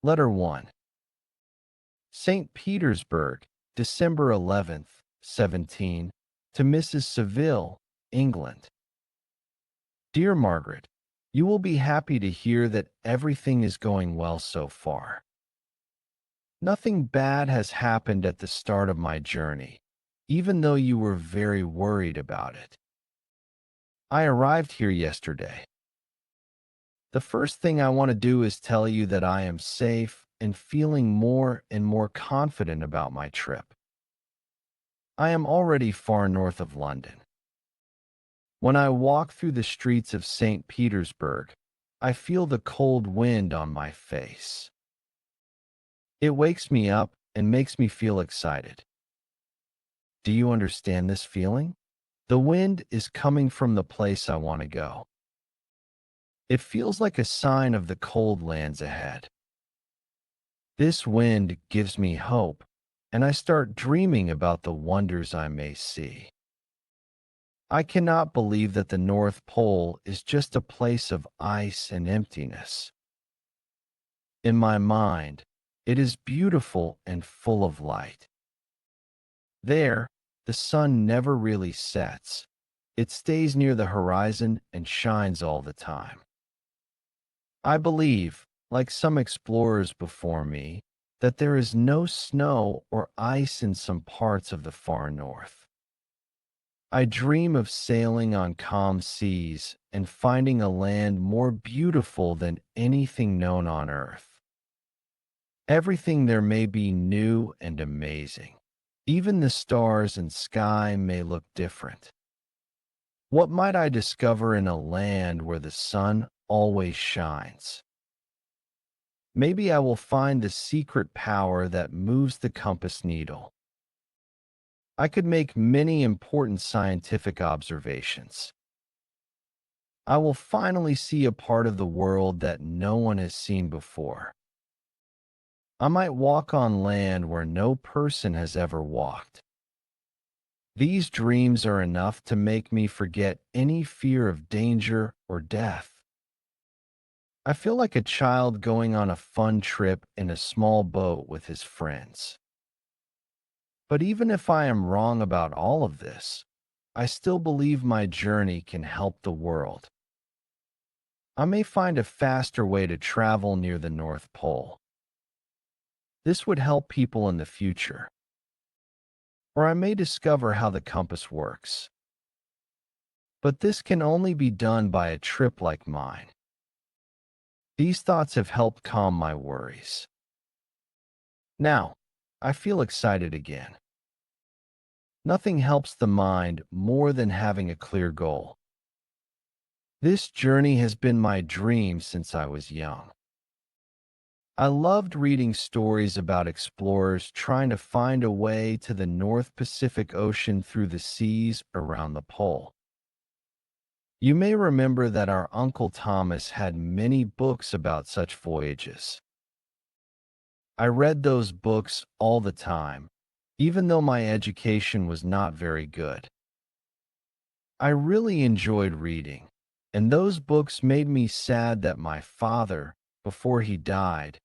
Letter 1. St. Petersburg, December 11th, 17, to Mrs. Seville, England. Dear Margaret, you will be happy to hear that everything is going well so far. Nothing bad has happened at the start of my journey, even though you were very worried about it. I arrived here yesterday. The first thing I want to do is tell you that I am safe and feeling more and more confident about my trip. I am already far north of London. When I walk through the streets of St. Petersburg, I feel the cold wind on my face. It wakes me up and makes me feel excited. Do you understand this feeling? The wind is coming from the place I want to go. It feels like a sign of the cold lands ahead. This wind gives me hope, and I start dreaming about the wonders I may see. I cannot believe that the North Pole is just a place of ice and emptiness. In my mind, it is beautiful and full of light. There, the sun never really sets. It stays near the horizon and shines all the time. I believe, like some explorers before me, that there is no snow or ice in some parts of the far north. I dream of sailing on calm seas and finding a land more beautiful than anything known on earth. Everything there may be new and amazing. Even the stars and sky may look different. What might I discover in a land where the sun always shines? Maybe I will find the secret power that moves the compass needle. I could make many important scientific observations. I will finally see a part of the world that no one has seen before. I might walk on land where no person has ever walked. These dreams are enough to make me forget any fear of danger or death. I feel like a child going on a fun trip in a small boat with his friends. But even if I am wrong about all of this, I still believe my journey can help the world. I may find a faster way to travel near the North Pole. This would help people in the future. Or I may discover how the compass works. But this can only be done by a trip like mine. These thoughts have helped calm my worries. Now, I feel excited again. Nothing helps the mind more than having a clear goal. This journey has been my dream since I was young. I loved reading stories about explorers trying to find a way to the North Pacific Ocean through the seas around the pole. You may remember that our Uncle Thomas had many books about such voyages. I read those books all the time, even though my education was not very good. I really enjoyed reading, and those books made me sad that my father, before he died,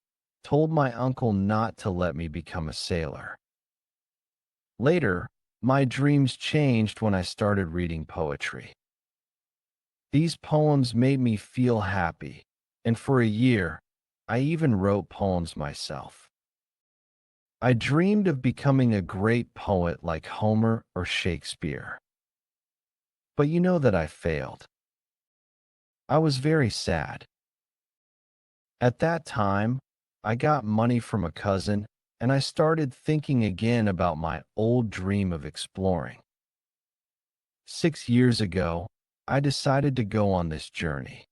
told my uncle not to let me become a sailor. Later, my dreams changed when I started reading poetry. These poems made me feel happy, and for a year, I even wrote poems myself. I dreamed of becoming a great poet like Homer or Shakespeare. But you know that I failed. I was very sad. At that time, I got money from a cousin, and I started thinking again about my old dream of exploring. 6 years ago, I decided to go on this journey.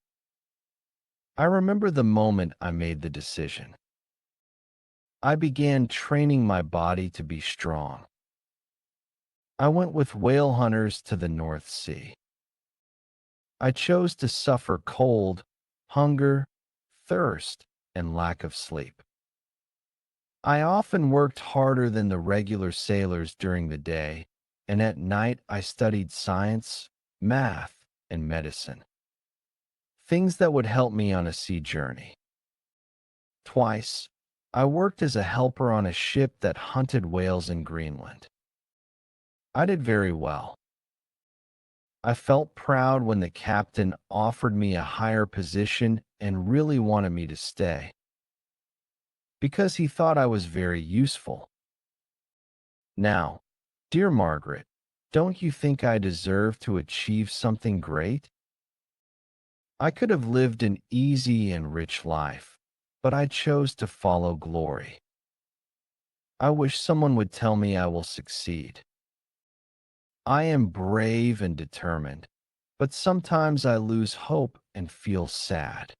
I remember the moment I made the decision. I began training my body to be strong. I went with whale hunters to the North Sea. I chose to suffer cold, hunger, thirst, and lack of sleep. I often worked harder than the regular sailors during the day, and at night I studied science, math, and medicine. Things that would help me on a sea journey. Twice, I worked as a helper on a ship that hunted whales in Greenland. I did very well. I felt proud when the captain offered me a higher position and really wanted me to stay, because he thought I was very useful. Now, dear Margaret, don't you think I deserve to achieve something great? I could have lived an easy and rich life, but I chose to follow glory. I wish someone would tell me I will succeed. I am brave and determined, but sometimes I lose hope and feel sad.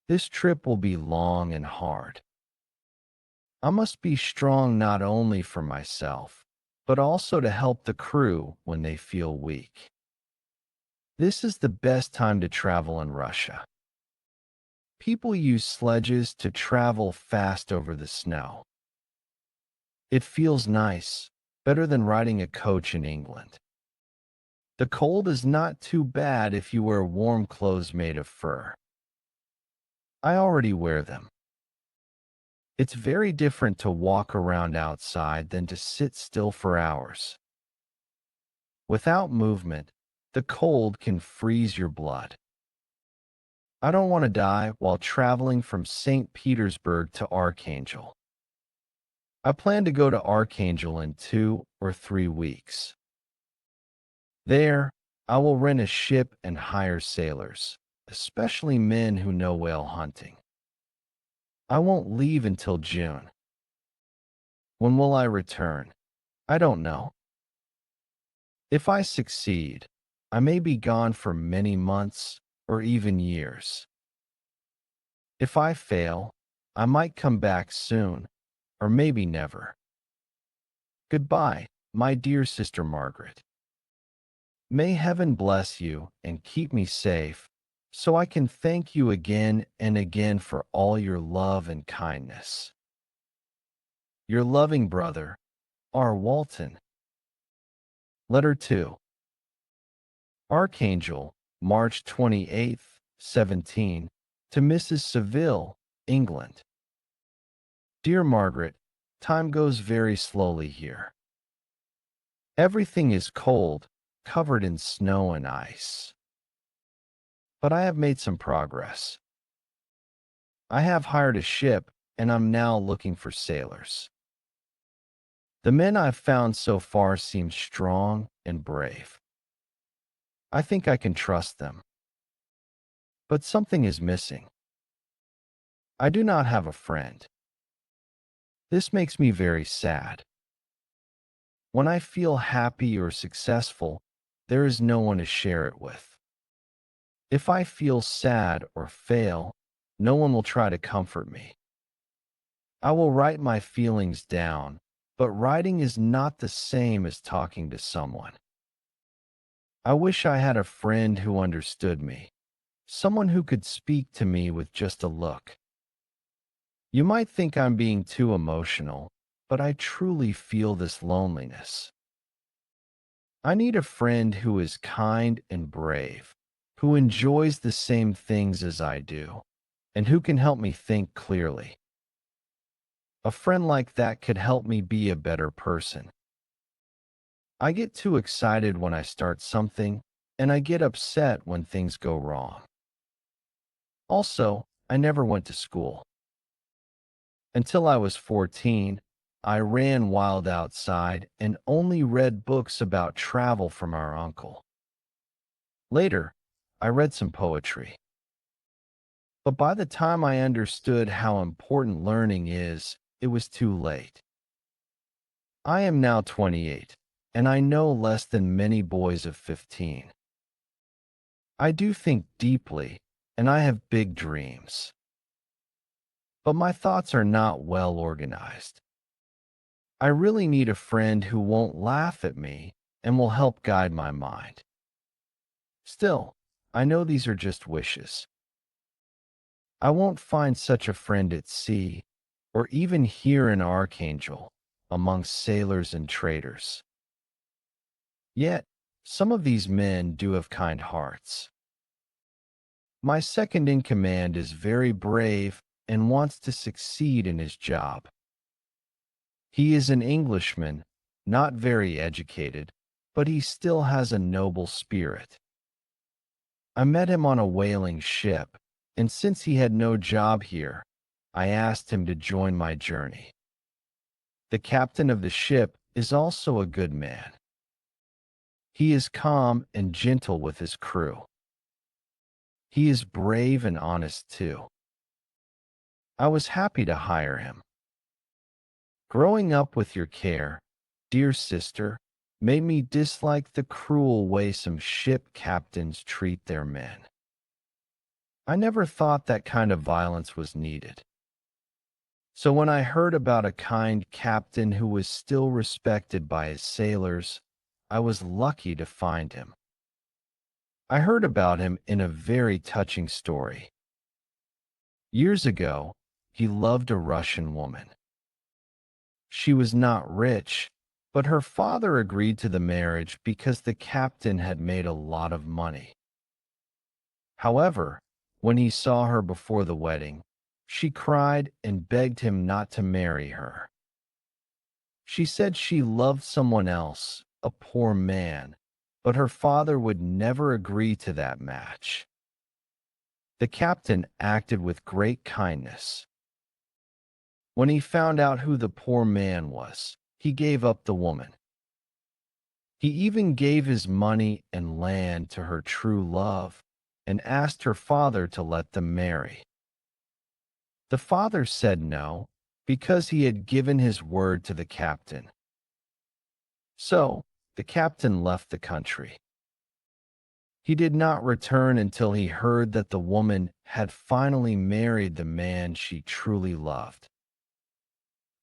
This trip will be long and hard. I must be strong not only for myself, but also to help the crew when they feel weak. This is the best time to travel in Russia. People use sledges to travel fast over the snow. It feels nice, better than riding a coach in England. The cold is not too bad if you wear warm clothes made of fur. I already wear them. It's very different to walk around outside than to sit still for hours. Without movement, the cold can freeze your blood. I don't want to die while traveling from St. Petersburg to Archangel. I plan to go to Archangel in 2 or 3 weeks. There, I will rent a ship and hire sailors, especially men who know whale hunting. I won't leave until June. When will I return? I don't know. If I succeed, I may be gone for many months or even years. If I fail, I might come back soon, or maybe never. Goodbye, my dear sister Margaret. May heaven bless you and keep me safe, so I can thank you again and again for all your love and kindness. Your loving brother, R. Walton. Letter 2. Archangel, March 28th, 17, to Mrs. Seville, England. Dear Margaret, time goes very slowly here. Everything is cold, covered in snow and ice. But I have made some progress. I have hired a ship, and I'm now looking for sailors. The men I've found so far seem strong and brave. I think I can trust them. But something is missing. I do not have a friend. This makes me very sad. When I feel happy or successful, there is no one to share it with. If I feel sad or fail, no one will try to comfort me. I will write my feelings down, but writing is not the same as talking to someone. I wish I had a friend who understood me, someone who could speak to me with just a look. You might think I'm being too emotional, but I truly feel this loneliness. I need a friend who is kind and brave, who enjoys the same things as I do, and who can help me think clearly. A friend like that could help me be a better person. I get too excited when I start something, and I get upset when things go wrong. Also, I never went to school. Until I was 14, I ran wild outside and only read books about travel from our uncle. Later, I read some poetry. But by the time I understood how important learning is, it was too late. I am now 28, and I know less than many boys of 15. I do think deeply, and I have big dreams. But my thoughts are not well organized. I really need a friend who won't laugh at me and will help guide my mind. Still, I know these are just wishes. I won't find such a friend at sea, or even here in Archangel, among sailors and traders. Yet, some of these men do have kind hearts. My second in command is very brave and wants to succeed in his job. He is an Englishman, not very educated, but he still has a noble spirit. I met him on a whaling ship, and since he had no job here, I asked him to join my journey. The captain of the ship is also a good man. He is calm and gentle with his crew. He is brave and honest too. I was happy to hire him. Growing up with your care, dear sister, made me dislike the cruel way some ship captains treat their men. I never thought that kind of violence was needed. So when I heard about a kind captain who was still respected by his sailors, I was lucky to find him. I heard about him in a very touching story. Years ago, he loved a Russian woman. She was not rich, but her father agreed to the marriage because the captain had made a lot of money. However, when he saw her before the wedding, she cried and begged him not to marry her. She said she loved someone else, a poor man, but her father would never agree to that match. The captain acted with great kindness. When he found out who the poor man was, he gave up the woman. He even gave his money and land to her true love and asked her father to let them marry. The father said no, because he had given his word to the captain. So, the captain left the country. He did not return until he heard that the woman had finally married the man she truly loved.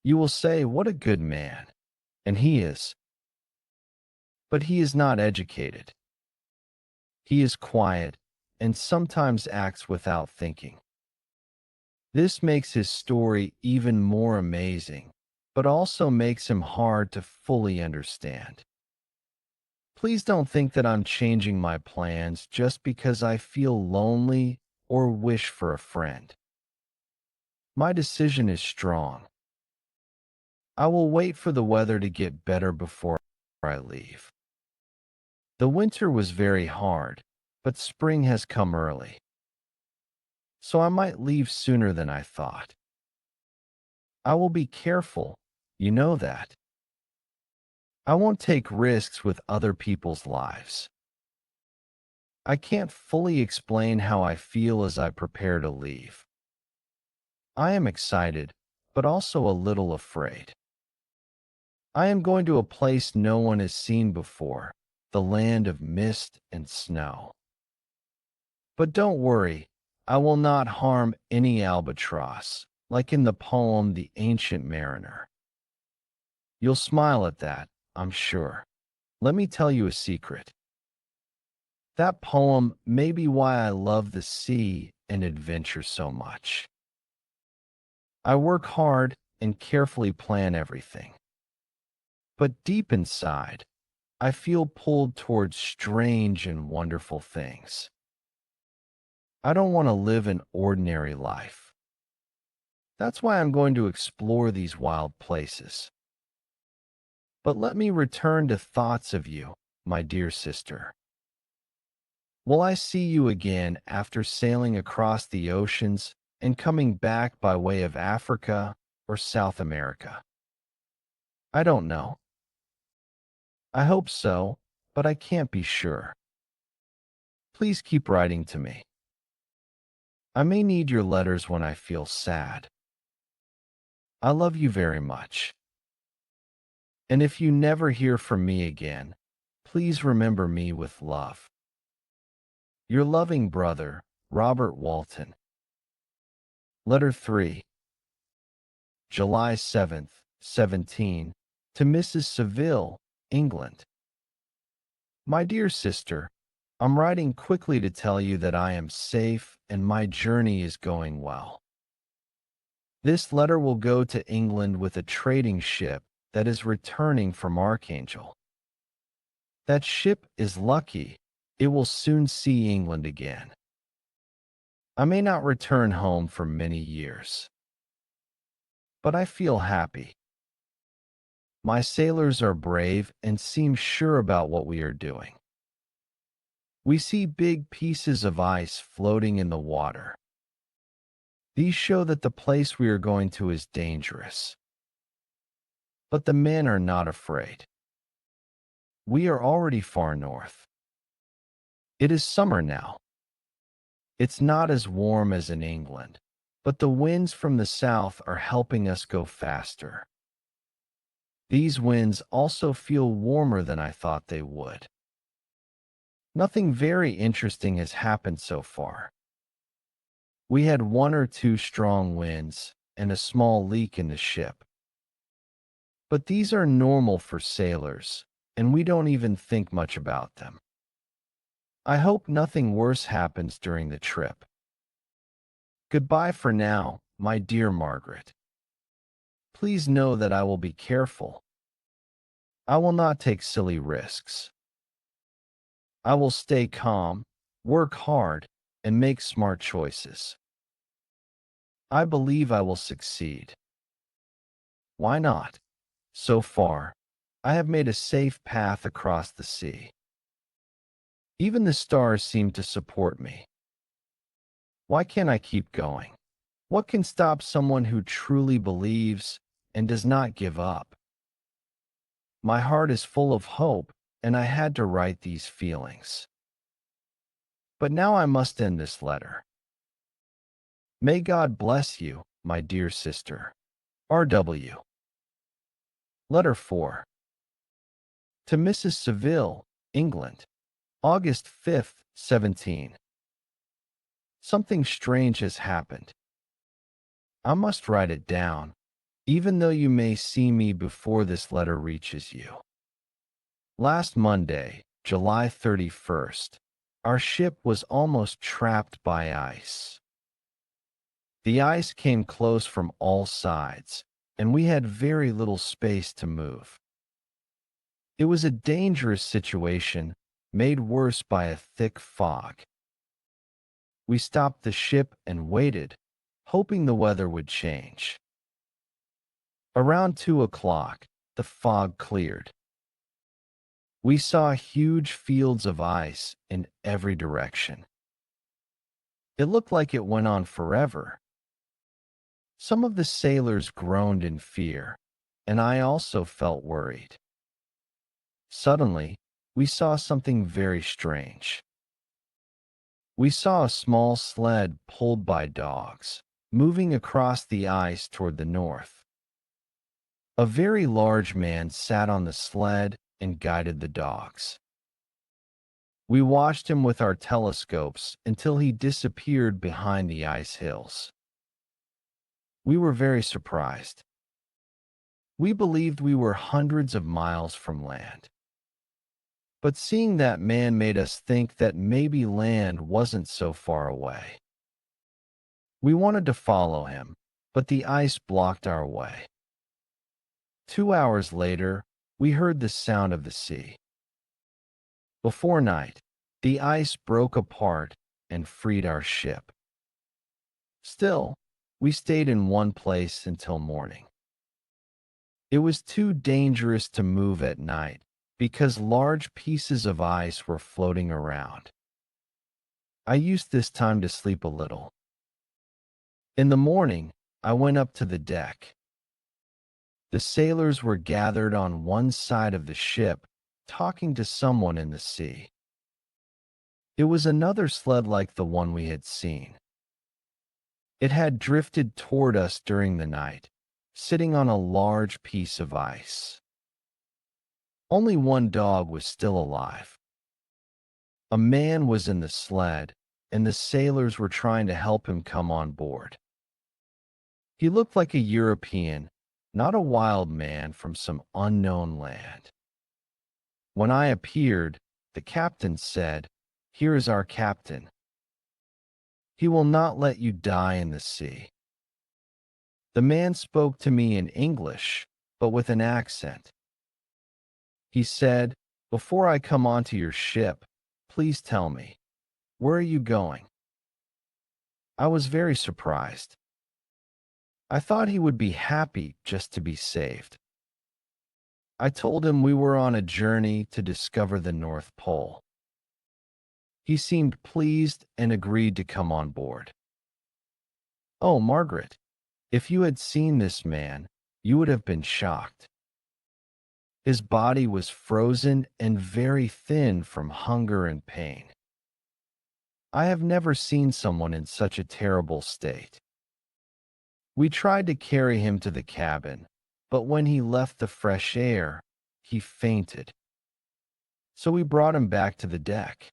You will say, what a good man. And he is. But he is not educated. He is quiet and sometimes acts without thinking. This makes his story even more amazing, but also makes him hard to fully understand. Please don't think that I'm changing my plans just because I feel lonely or wish for a friend. My decision is strong. I will wait for the weather to get better before I leave. The winter was very hard, but spring has come early. So I might leave sooner than I thought. I will be careful, you know that. I won't take risks with other people's lives. I can't fully explain how I feel as I prepare to leave. I am excited, but also a little afraid. I am going to a place no one has seen before, the land of mist and snow. But don't worry, I will not harm any albatross, like in the poem The Ancient Mariner. You'll smile at that, I'm sure. Let me tell you a secret. That poem may be why I love the sea and adventure so much. I work hard and carefully plan everything. But deep inside, I feel pulled towards strange and wonderful things. I don't want to live an ordinary life. That's why I'm going to explore these wild places. But let me return to thoughts of you, my dear sister. Will I see you again after sailing across the oceans and coming back by way of Africa or South America? I don't know. I hope so, but I can't be sure. Please keep writing to me. I may need your letters when I feel sad. I love you very much. And if you never hear from me again, please remember me with love. Your loving brother, Robert Walton. Letter 3. July 7th, 17, to Mrs. Seville, England. My dear sister, I'm writing quickly to tell you that I am safe and my journey is going well. This letter will go to England with a trading ship that is returning from Archangel. That ship is lucky. It will soon see England again. I may not return home for many years, but I feel happy. My sailors are brave and seem sure about what we are doing. We see big pieces of ice floating in the water. These show that the place we are going to is dangerous. But the men are not afraid. We are already far north. It is summer now. It's not as warm as in England, but the winds from the south are helping us go faster. These winds also feel warmer than I thought they would. Nothing very interesting has happened so far. We had one or two strong winds and a small leak in the ship. But these are normal for sailors, and we don't even think much about them. I hope nothing worse happens during the trip. Goodbye for now, my dear Margaret. Please know that I will be careful. I will not take silly risks. I will stay calm, work hard, and make smart choices. I believe I will succeed. Why not? So far, I have made a safe path across the sea. Even the stars seem to support me. Why can't I keep going? What can stop someone who truly believes and does not give up? My heart is full of hope, and I had to write these feelings. But now I must end this letter. May God bless you, my dear sister. R.W. Letter 4. To Mrs. Seville, England, August 5th, 17. Something strange has happened. I must write it down, even though you may see me before this letter reaches you. Last Monday, July 31st, our ship was almost trapped by ice. The ice came close from all sides, and we had very little space to move. It was a dangerous situation, made worse by a thick fog. We stopped the ship and waited, hoping the weather would change. Around 2 o'clock, the fog cleared. We saw huge fields of ice in every direction. It looked like it went on forever. Some of the sailors groaned in fear, and I also felt worried. Suddenly, we saw something very strange. We saw a small sled pulled by dogs, moving across the ice toward the north. A very large man sat on the sled and guided the dogs. We watched him with our telescopes until he disappeared behind the ice hills. We were very surprised. We believed we were hundreds of miles from land. But seeing that man made us think that maybe land wasn't so far away. We wanted to follow him, but the ice blocked our way. 2 hours later, we heard the sound of the sea. Before night, the ice broke apart and freed our ship. Still, we stayed in one place until morning. It was too dangerous to move at night because large pieces of ice were floating around. I used this time to sleep a little. In the morning, I went up to the deck. The sailors were gathered on one side of the ship, talking to someone in the sea. It was another sled like the one we had seen. It had drifted toward us during the night, sitting on a large piece of ice. Only one dog was still alive. A man was in the sled, and the sailors were trying to help him come on board. He looked like a European, not a wild man from some unknown land. When I appeared, the captain said, "Here is our captain. He will not let you die in the sea." The man spoke to me in English, but with an accent. He said, "Before I come onto your ship, please tell me, where are you going?" I was very surprised. I thought he would be happy just to be saved. I told him we were on a journey to discover the North Pole. He seemed pleased and agreed to come on board. Oh, Margaret, if you had seen this man, you would have been shocked. His body was frozen and very thin from hunger and pain. I have never seen someone in such a terrible state. We tried to carry him to the cabin, but when he left the fresh air, he fainted. So we brought him back to the deck.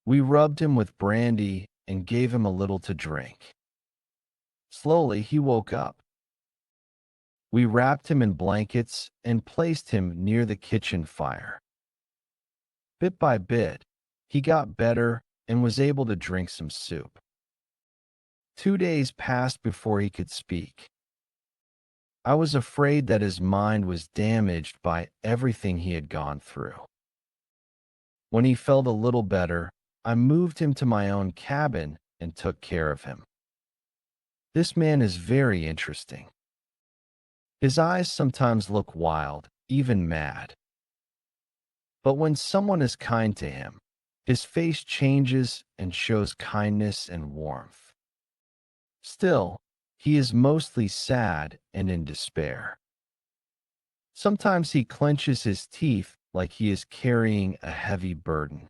We rubbed him with brandy and gave him a little to drink. Slowly, he woke up. We wrapped him in blankets and placed him near the kitchen fire. Bit by bit, he got better and was able to drink some soup. 2 days passed before he could speak. I was afraid that his mind was damaged by everything he had gone through. When he felt a little better, I moved him to my own cabin and took care of him. This man is very interesting. His eyes sometimes look wild, even mad. But when someone is kind to him, his face changes and shows kindness and warmth. Still, he is mostly sad and in despair. Sometimes he clenches his teeth like he is carrying a heavy burden.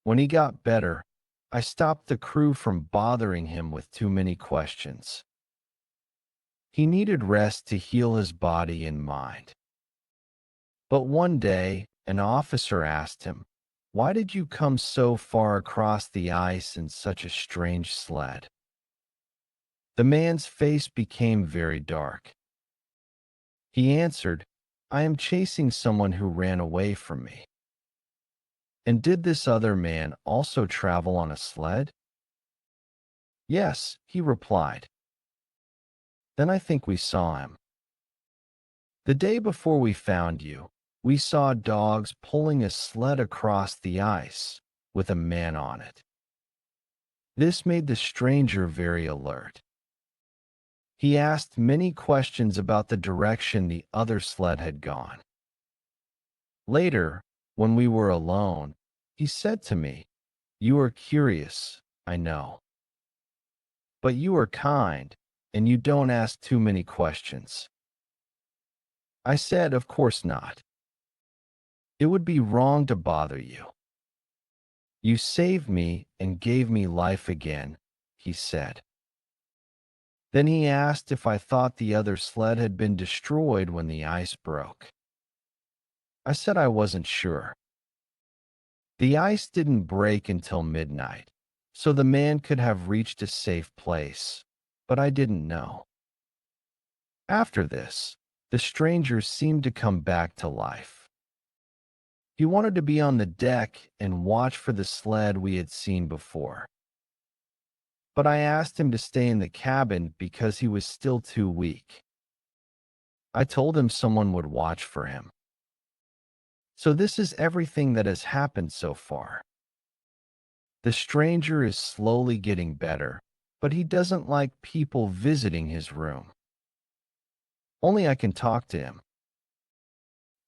When he got better, I stopped the crew from bothering him with too many questions. He needed rest to heal his body and mind. But one day, an officer asked him, "Why did you come so far across the ice in such a strange sled?" The man's face became very dark. He answered, "I am chasing someone who ran away from me." "And did this other man also travel on a sled?" "Yes," he replied. "Then I think we saw him. The day before we found you, we saw dogs pulling a sled across the ice with a man on it." This made the stranger very alert. He asked many questions about the direction the other sled had gone. Later, when we were alone, he said to me, "You are curious, I know. But you are kind, and you don't ask too many questions." I said, "Of course not. It would be wrong to bother you. You saved me and gave me life again," he said. Then he asked if I thought the other sled had been destroyed when the ice broke. I said I wasn't sure. The ice didn't break until midnight, so the man could have reached a safe place, but I didn't know. After this, the stranger seemed to come back to life. He wanted to be on the deck and watch for the sled we had seen before. But I asked him to stay in the cabin because he was still too weak. I told him someone would watch for him. So this is everything that has happened so far. The stranger is slowly getting better, but he doesn't like people visiting his room. Only I can talk to him.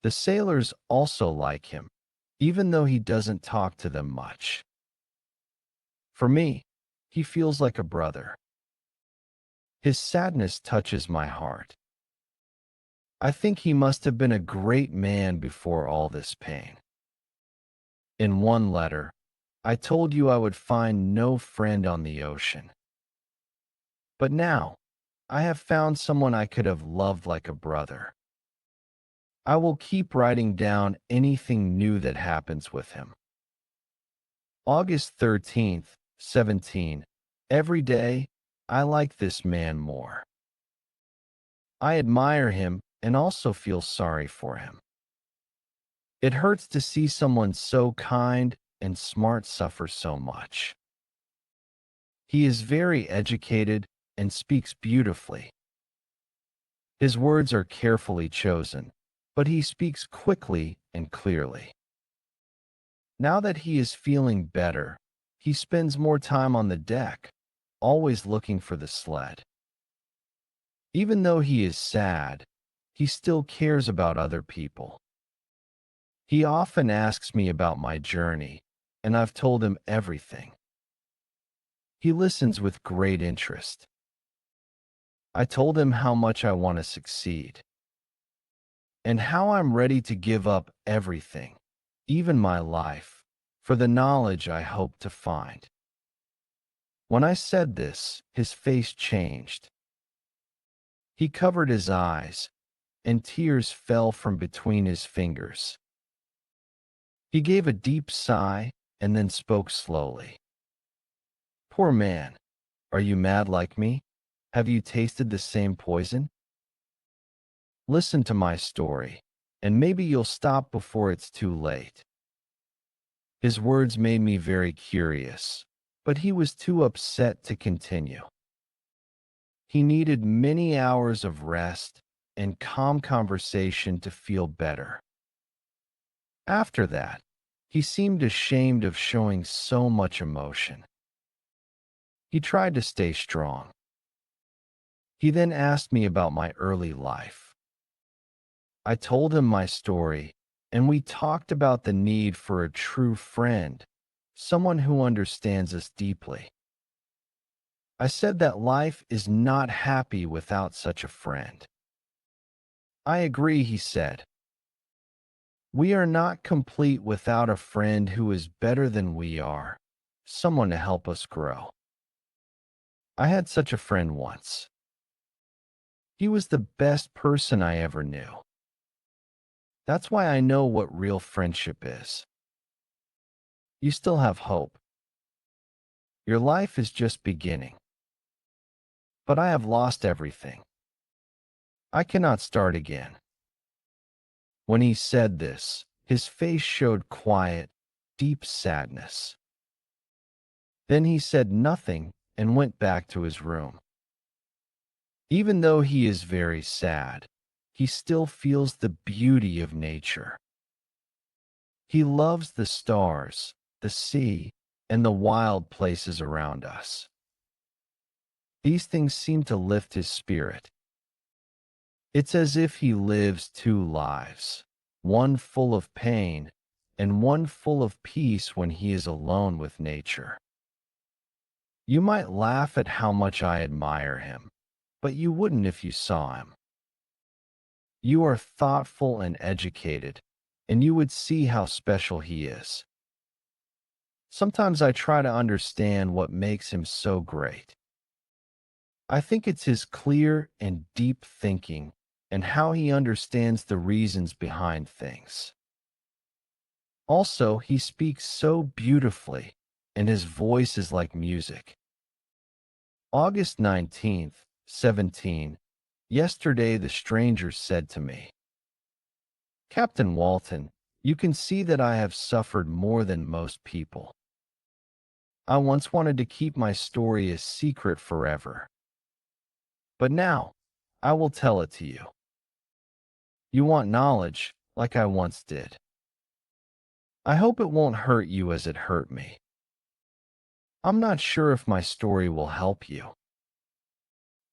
The sailors also like him, even though he doesn't talk to them much. For me, he feels like a brother. His sadness touches my heart. I think he must have been a great man before all this pain. In one letter, I told you I would find no friend on the ocean. But now, I have found someone I could have loved like a brother. I will keep writing down anything new that happens with him. August 13th, 17. Every day, I like this man more. I admire him and also feel sorry for him. It hurts to see someone so kind and smart suffer so much. He is very educated and speaks beautifully. His words are carefully chosen, but he speaks quickly and clearly. Now that he is feeling better, He spends more time on the deck, always looking for the sled. Even though he is sad, he still cares about other people. He often asks me about my journey, and I've told him everything. He listens with great interest. I told him how much I want to succeed, and how I'm ready to give up everything, even my life, for the knowledge I hope to find. When I said this, his face changed. He covered his eyes, and tears fell from between his fingers. He gave a deep sigh and then spoke slowly. Poor man, are you mad like me? Have you tasted the same poison? Listen to my story, and maybe you'll stop before it's too late. His words made me very curious, but he was too upset to continue. He needed many hours of rest and calm conversation to feel better. After that, he seemed ashamed of showing so much emotion. He tried to stay strong. He then asked me about my early life. I told him my story, and we talked about the need for a true friend, someone who understands us deeply. I said that life is not happy without such a friend. I agree, he said. We are not complete without a friend who is better than we are, someone to help us grow. I had such a friend once. He was the best person I ever knew. That's why I know what real friendship is. You still have hope. Your life is just beginning. But I have lost everything. I cannot start again. When he said this, his face showed quiet, deep sadness. Then he said nothing and went back to his room. Even though he is very sad, he still feels the beauty of nature. He loves the stars, the sea, and the wild places around us. These things seem to lift his spirit. It's as if he lives two lives, one full of pain and one full of peace when he is alone with nature. You might laugh at how much I admire him, but you wouldn't if you saw him. You are thoughtful and educated, and you would see how special he is. Sometimes I try to understand what makes him so great. I think it's his clear and deep thinking and how he understands the reasons behind things. Also, he speaks so beautifully, and his voice is like music. August 19th, 17. Yesterday the stranger said to me, Captain Walton, you can see that I have suffered more than most people. I once wanted to keep my story a secret forever. But now, I will tell it to you. You want knowledge, like I once did. I hope it won't hurt you as it hurt me. I'm not sure if my story will help you.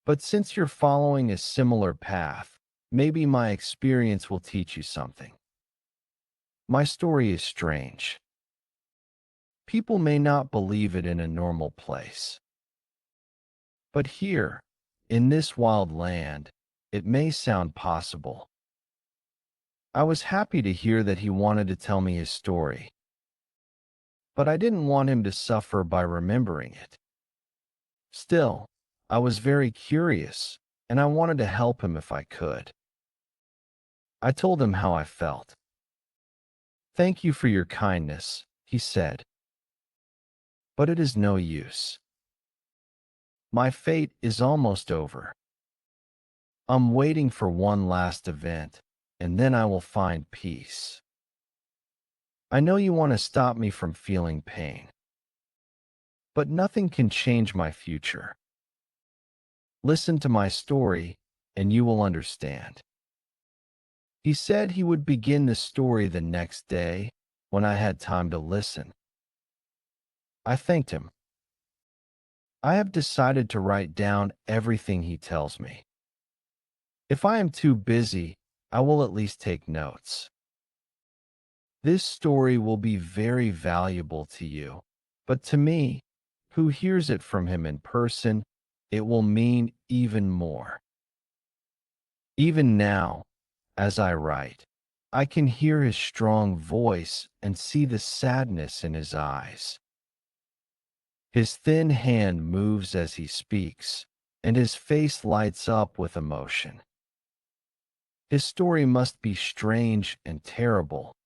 But since you're following a similar path, maybe my experience will teach you something. My story is strange. People may not believe it in a normal place. But here, in this wild land, it may sound possible. I was happy to hear that he wanted to tell me his story. But I didn't want him to suffer by remembering it. Still, I was very curious, and I wanted to help him if I could. I told him how I felt. Thank you for your kindness, he said. But it is no use. My fate is almost over. I'm waiting for one last event, and then I will find peace. I know you want to stop me from feeling pain, but nothing can change my future. Listen to my story, and you will understand. He said he would begin the story the next day when I had time to listen. I thanked him. I have decided to write down everything he tells me. If I am too busy, I will at least take notes. This story will be very valuable to you, but to me, who hears it from him in person, it will mean even more. Even now, as I write, I can hear his strong voice and see the sadness in his eyes. His thin hand moves as he speaks, and his face lights up with emotion. His story must be strange and terrible,